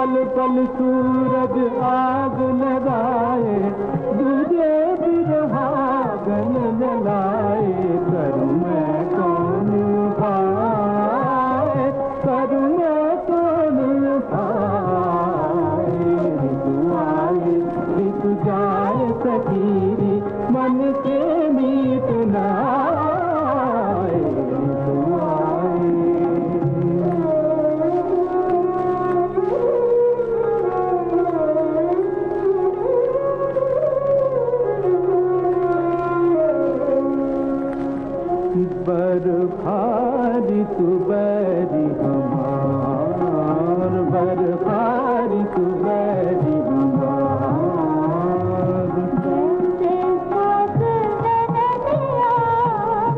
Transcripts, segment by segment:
पल पल सूरज आग लगाए, दूजे बिरहा गन जलाए, करूं मैं कौन पाए, करूं मैं कौन पाए। ऋतु आए ऋतु जाए सखीरी, मन के मीत न आए, ऋतु आए। बरखारी तू बैरी हमार, बरखारी तू बैरी हमार। कैसे साथ मैंने दिया,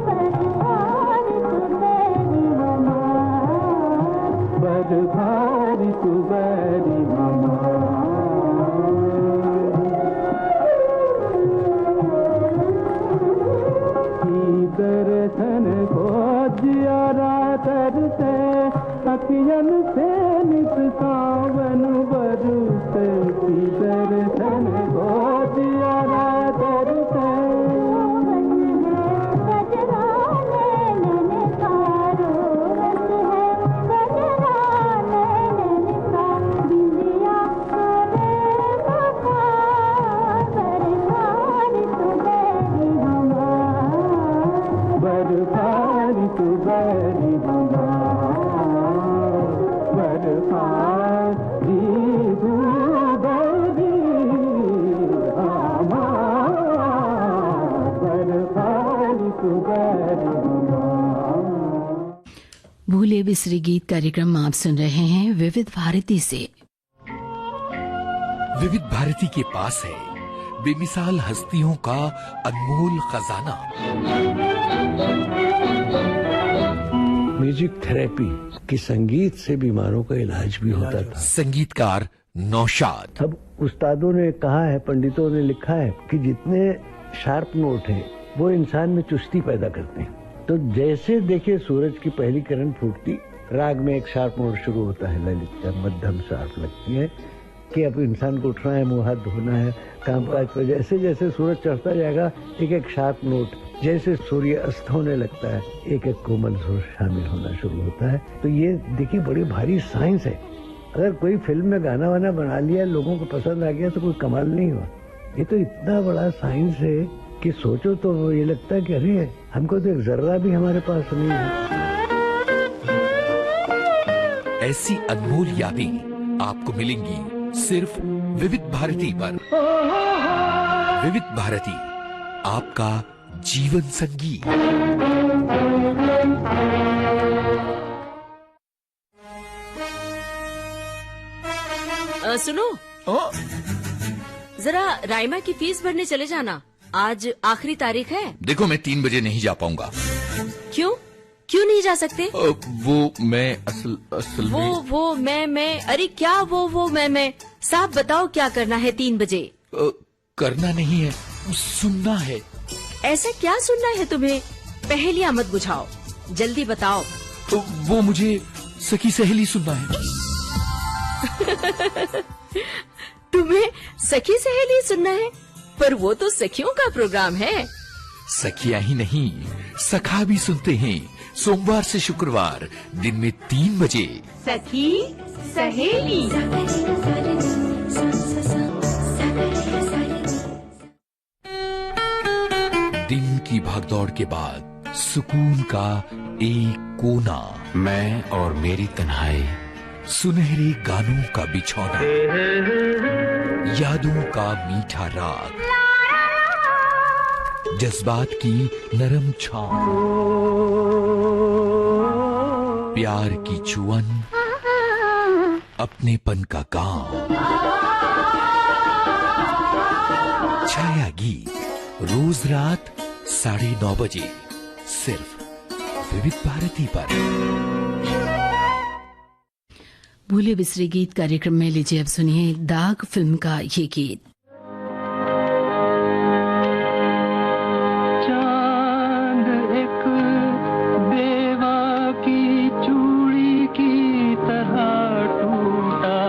बरखारी तू बैरी हमार, बरखारी तू बैरी हमार। दर्शन को जियारा तरसे, अखियन से नित सावन बरसे, दर्शन को जियारा तरसे। गजरा नैनन का रोवत है, गजरा नैनन का, बिंदिया करे बखार, बरखारी तू बैरी हमार, बरखारी तू बैरी हमार, बरखारी तू बैरी हमार, बरखारी तू बैरी हमार। भूले बिसरे गीत कार्यक्रम आप सुन रहे हैं विविध भारती से। विविध भारती के पास है बेमिसाल हस्तियों का अनमोल खजाना। म्यूजिक थेरेपी कि संगीत से बीमारों का इलाज भी होता था। संगीतकार नौशाद। अब उस्तादों ने कहा है, पंडितों ने लिखा है कि जितने शार्प नोट हैं वो इंसान में चुस्ती पैदा करते हैं। तो जैसे देखिए सूरज की पहली किरण फूटती, राग में एक शार्प नोट शुरू होता है, ललित का मध्यम शार्प लगती है कि अब इंसान को उठना है, मुंह हाथ धोना है, काम काज पर। जैसे जैसे सूरज चढ़ता जाएगा एक एक शार्प नोट, जैसे सूर्य अस्त होने लगता है एक एक कोमल सुर शामिल होना शुरू होता है। तो ये देखिए बड़ी भारी साइंस है। अगर कोई फिल्म में गाना वाना बना लिया, लोगों को पसंद आ गया तो कोई कमाल नहीं हुआ। ये तो इतना बड़ा साइंस है कि सोचो तो ये लगता है कि अरे हमको तो एक जर्रा भी हमारे पास नहीं है। ऐसी अनमोल यादें आपको मिलेंगी सिर्फ विविध भारती पर। विविध भारती आपका जीवन संगीत। सुनो, जरा राइमा की फीस भरने चले जाना, आज आखिरी तारीख है। देखो मैं 3 बजे नहीं जा पाऊंगा। क्यों क्यों नहीं जा सकते? वो मैं असल में वो मैं अरे क्या वो मैं साहब बताओ क्या करना है 3 बजे? करना नहीं है, सुनना है। ऐसा क्या सुनना है तुम्हें? पहेलियां मत बुझाओ, जल्दी बताओ। वो मुझे सखी सहेली सुनना है। तुम्हें सखी सहेली सुनना है? पर वो तो सखियों का प्रोग्राम है। सखियां ही नहीं, सखा भी सुनते हैं सोमवार से शुक्रवार दिन में 3 बजे। सखी सहेली। दिन की भागदौड़ के बाद सुकून का एक कोना, मैं और मेरी तन्हाई, सुनहरे गानों का बिछौना, यादों का मीठा राग, जज्बात की नरम छाँव, प्यार की चुअन, अपनेपन का गांव। छाया गीत रोज रात 9:30 बजे सिर्फ विविध भारती पर। भूले बिसरे गीत कार्यक्रम में लीजिए अब सुनिए दाग फिल्म का ये गीत। चांद एक बेवा की चूड़ी की तरह टूटा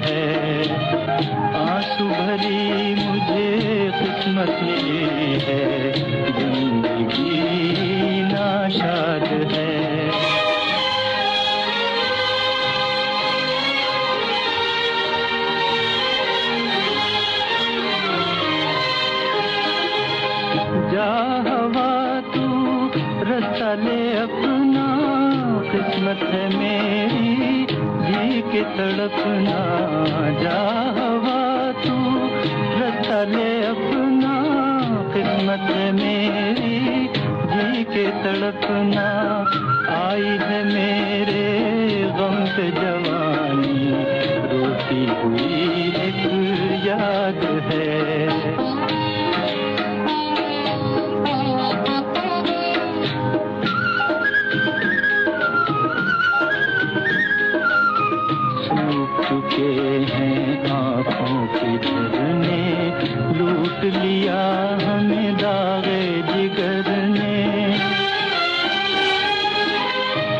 है, आंसू भरी मुझे किस्मत मिली है, जिंदगी नाशाद है। जा हवा तू रास्ता ले अपना, किस्मत है मेरी जी के तड़पना। जा हवा तू रास्ता ले अपना, किस्मत है मेरी जी के तड़पना। आई है मेरे गम पे जवानी, रोती हुई एक याद है। चुके हैं आँखों की झरने, लूट लिया हमें दागे जिगर ने।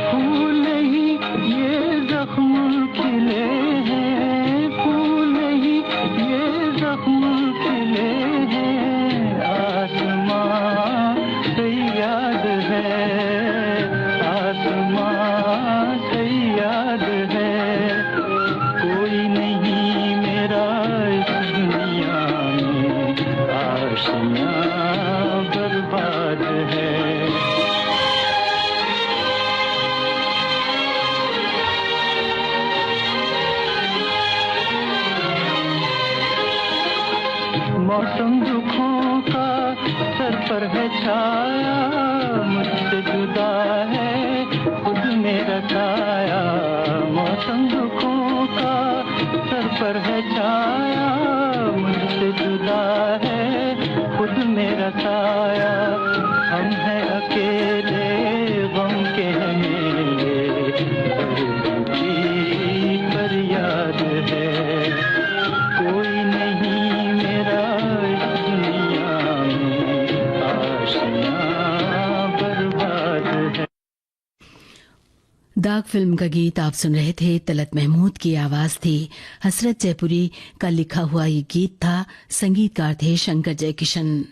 फूल ही ये जख्म खिले हैं, फूल ही ये जख्म खिले हैं। आसमां से याद है, आसमां से याद है। कोई नहीं मेरा इस दुनिया में, आशियाँ बर्बाद है। मौसम दुखों का सर पर है छाया, मुझसे जुदा है खुद मेरा साया। मौसम दुखों का सर पर है छाया, मुझसे जुदा है खुद मेरा साया। हम हैं अकेले गम के मेले, दर्द की फरियाद है। कोई नहीं मेरा इस दुनिया में, आशियाँ बर्बाद है। दाग फिल्म का गीत आप सुन रहे थे। तलत महमूद की आवाज थी। हसरत जयपुरी का लिखा हुआ ये गीत था। संगीतकार थे शंकर जयकिशन।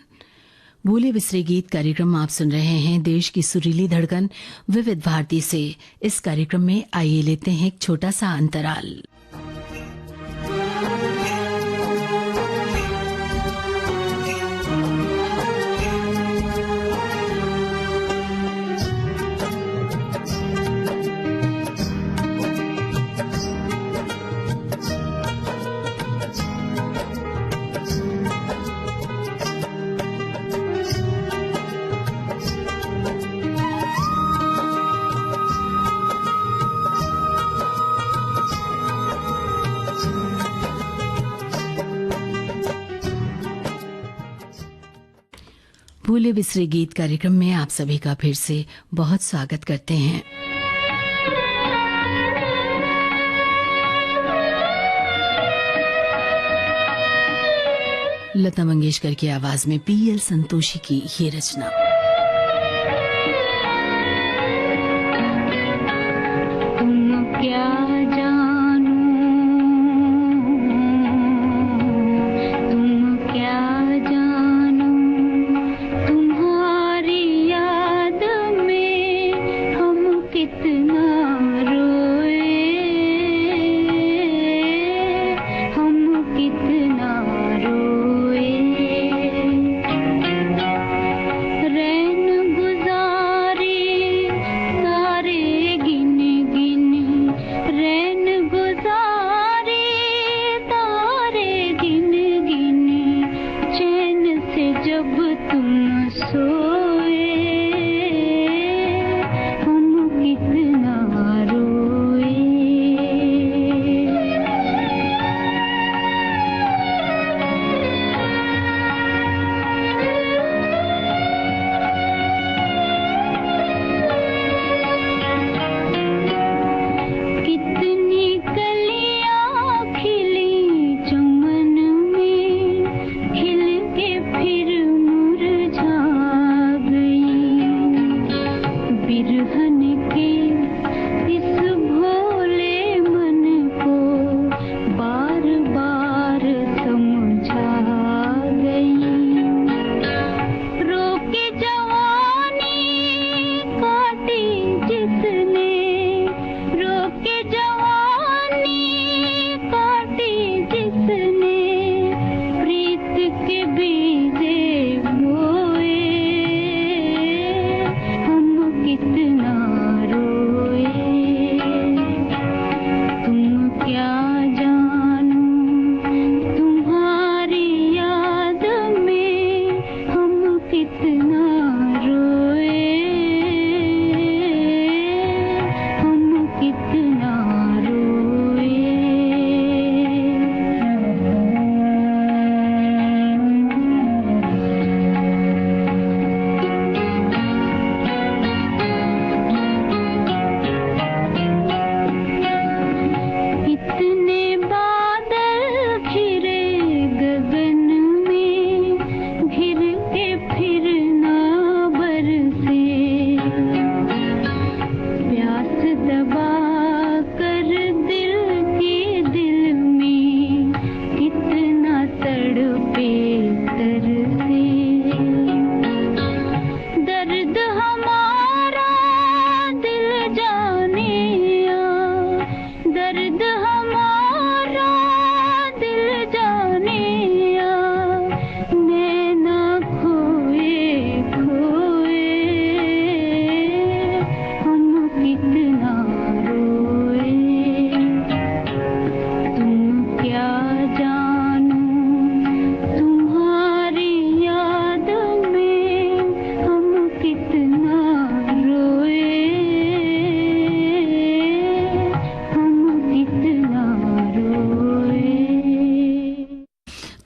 भूले बिसरे गीत कार्यक्रम आप सुन रहे हैं देश की सुरीली धड़कन विविध भारती से। इस कार्यक्रम में आइए लेते हैं एक छोटा सा अंतराल। भूले बिसरे गीत कार्यक्रम में आप सभी का फिर से बहुत स्वागत करते हैं। लता मंगेशकर की आवाज में पीएल संतोषी की ये रचना। तुम क्या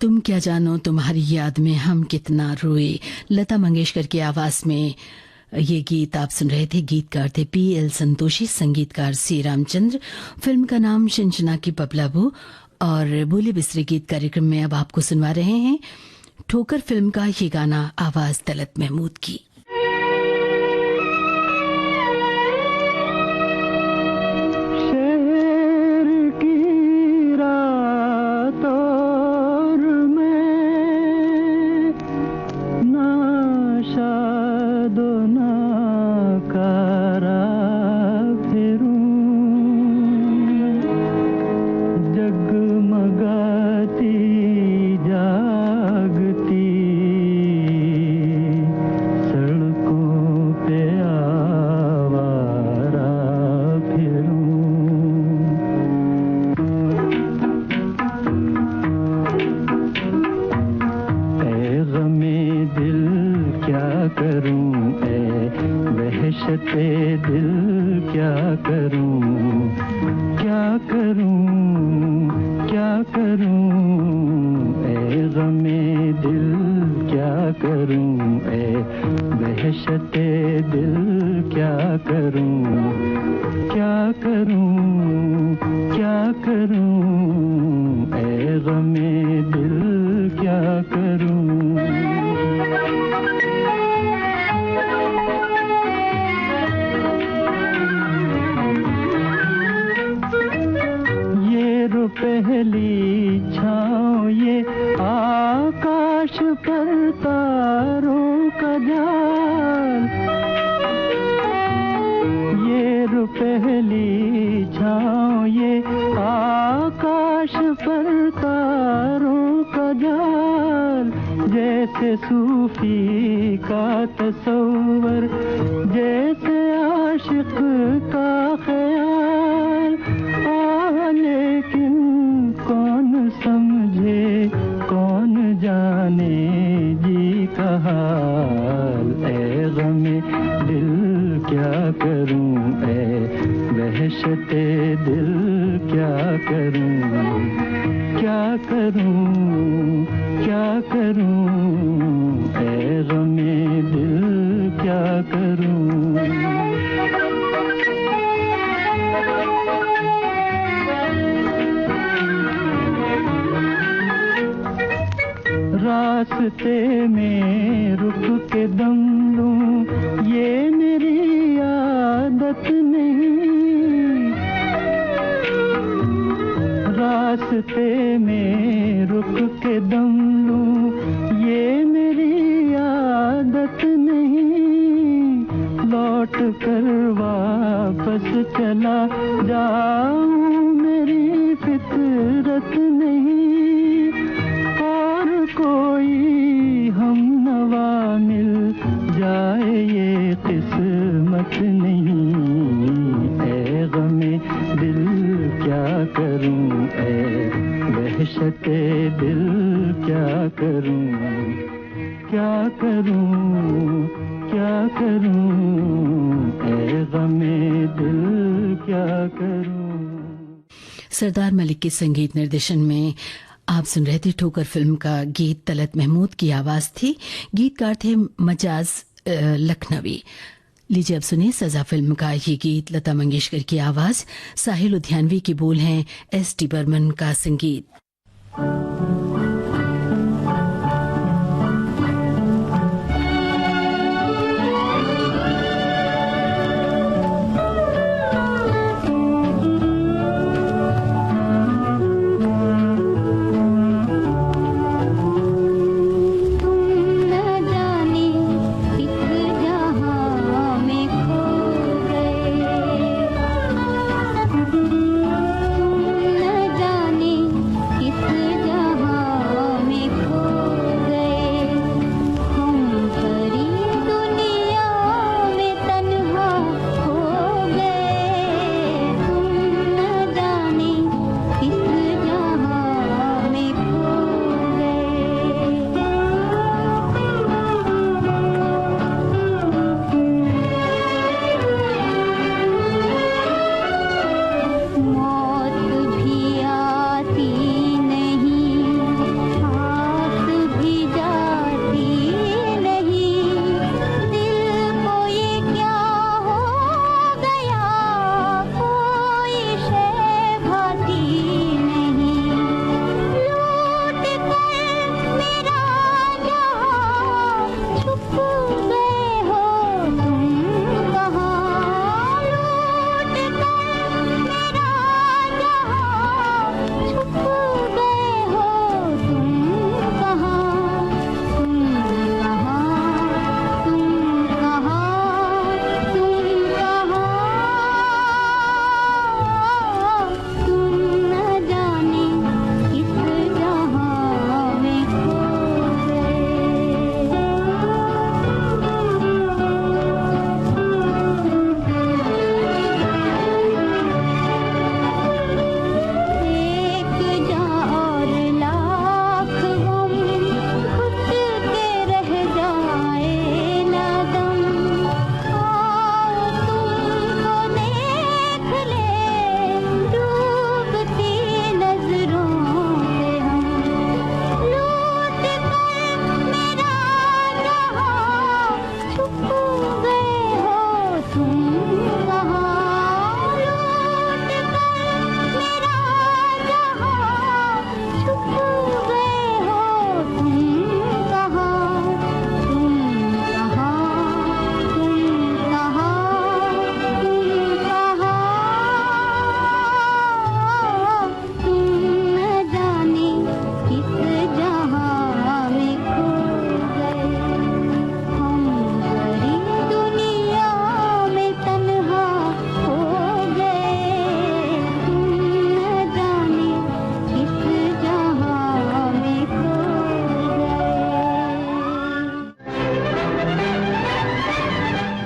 तुम क्या जानो तुम्हारी याद में हम कितना रोए, लता मंगेशकर की आवाज में ये गीत आप सुन रहे थे। गीतकार थे पीएल संतोषी, संगीतकार सी रामचंद्र। फिल्म का नाम शिनशिना की पपलाबू। और बोले बिसरे गीत कार्यक्रम में अब आपको सुनवा रहे हैं ठोकर फिल्म का ये गाना, आवाज तलत महमूद की। पहली छाँव ये आकाश पर तारों का जाल, ये पहली छाँव ये आकाश पर तारों का जाल, जैसे सूफी का तसव्वुर, जैसे आशिक का ख्याल। लेकिन कौन समझे कौन जाने जी का हाल। ऐ गमे दिल क्या करूं, ऐ वहशते दिल क्या करूं, क्या करूं, क्या करूं, ऐ गमे दिल क्या करूं। रास्ते में रुक के दम लूं ये मेरी आदत नहीं, रास्ते में रुक के दम लूं ये मेरी आदत नहीं। लौट कर वापस चला जाऊं मेरी फितरत नहीं। कोई हम नवा मिल जाए ये किस्मत नहीं। ऐ गमे दिल क्या करूं, ऐ वहशते दिल क्या करूं, क्या करूं, क्या करूं, ऐ गमे दिल क्या करूं। सरदार मलिक के संगीत निर्देशन में आप सुन रहे थे ठोकर फिल्म का गीत, तलत महमूद की आवाज थी। गीतकार थे मजाज लखनवी। लीजिए अब सुनिए सजा फिल्म का ये गीत, लता मंगेशकर की आवाज, साहिल लुधियानवी की बोल हैं, एस.टी. बर्मन का संगीत। जाने किस जहां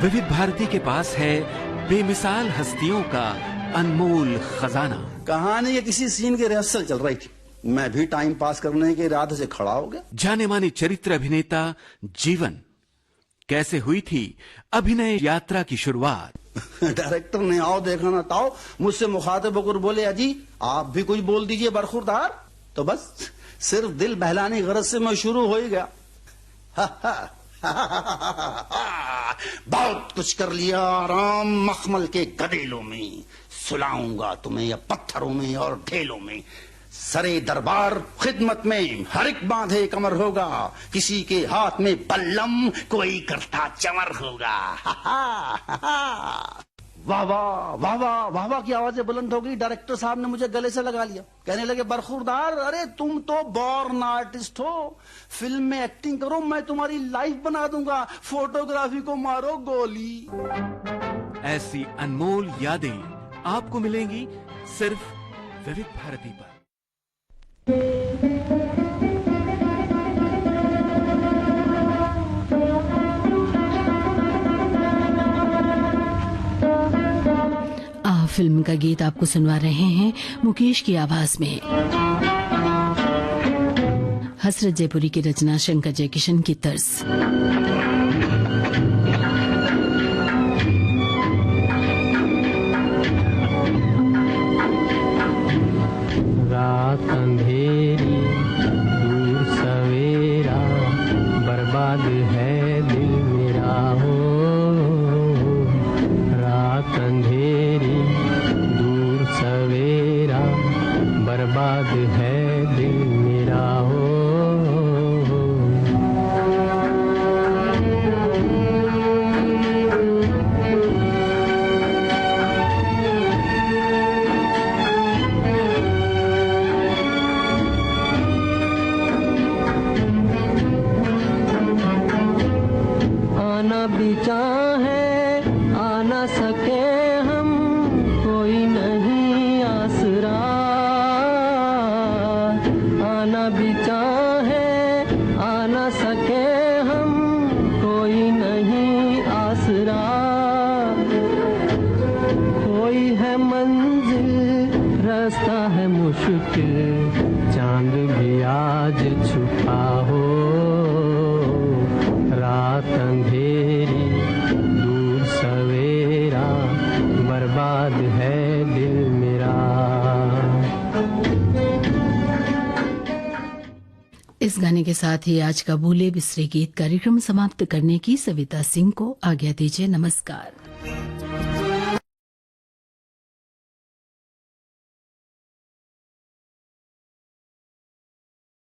विविध भारती के पास है बेमिसाल हस्तियों का अनमोल खजाना। कहानी के किसी सीन की रिहर्सल चल रही थी, मैं भी टाइम पास करने के इरादे से खड़ा हो गया। जाने माने चरित्र अभिनेता जीवन, कैसे हुई थी अभिनय यात्रा की शुरुआत? डायरेक्टर ने आओ देखा ना ताओ मुझसे मुखातिब होकर बोले, अजी आप भी कुछ बोल दीजिए बरखुरदार। तो बस सिर्फ दिल बहलाने की गरज से मैं शुरू हो ही गया। बहुत कुछ कर लिया राम मखमल के गदेलों में, सुलाऊंगा तुम्हें या पत्थरों में और ढेलों में। सरे दरबार खिदमत में हर एक बांधे कमर होगा, किसी के हाथ में बल्लम कोई करता चमर होगा। वाह वाह वाह वाह वाह वाह की आवाजें बुलंद हो गई। डायरेक्टर साहब ने मुझे गले से लगा लिया, कहने लगे बरखुरदार अरे तुम तो बॉर्न आर्टिस्ट हो, फिल्म में एक्टिंग करो, मैं तुम्हारी लाइफ बना दूंगा, फोटोग्राफी को मारो गोली। ऐसी अनमोल यादें आपको मिलेंगी सिर्फ विविध भारती पर। फिल्म का गीत आपको सुनवा रहे हैं मुकेश की आवाज में। हसरत जयपुरी की रचना, शंकर जयकिशन की तर्ज। रात अंधेरी दूर सवेरा, बर्बाद है दिल मेरा हो। रात अंधेरी दूर सवेरा, बर्बाद है दिल मेरा हो। आना बिचा है आ न सके हम, कोई नहीं आसरा। आना बिचा है आ न सके हम, कोई नहीं आसरा। कोई है मंजिल रास्ता है मुश्किल, चांद भी आज छुपा हो। रात अंधेरी दूर सवेरा, बर्बाद है दिल मेरा। इस गाने के साथ ही आज का भूले बिसरे गीत कार्यक्रम समाप्त करने की सविता सिंह को आज्ञा दीजिए। नमस्कार।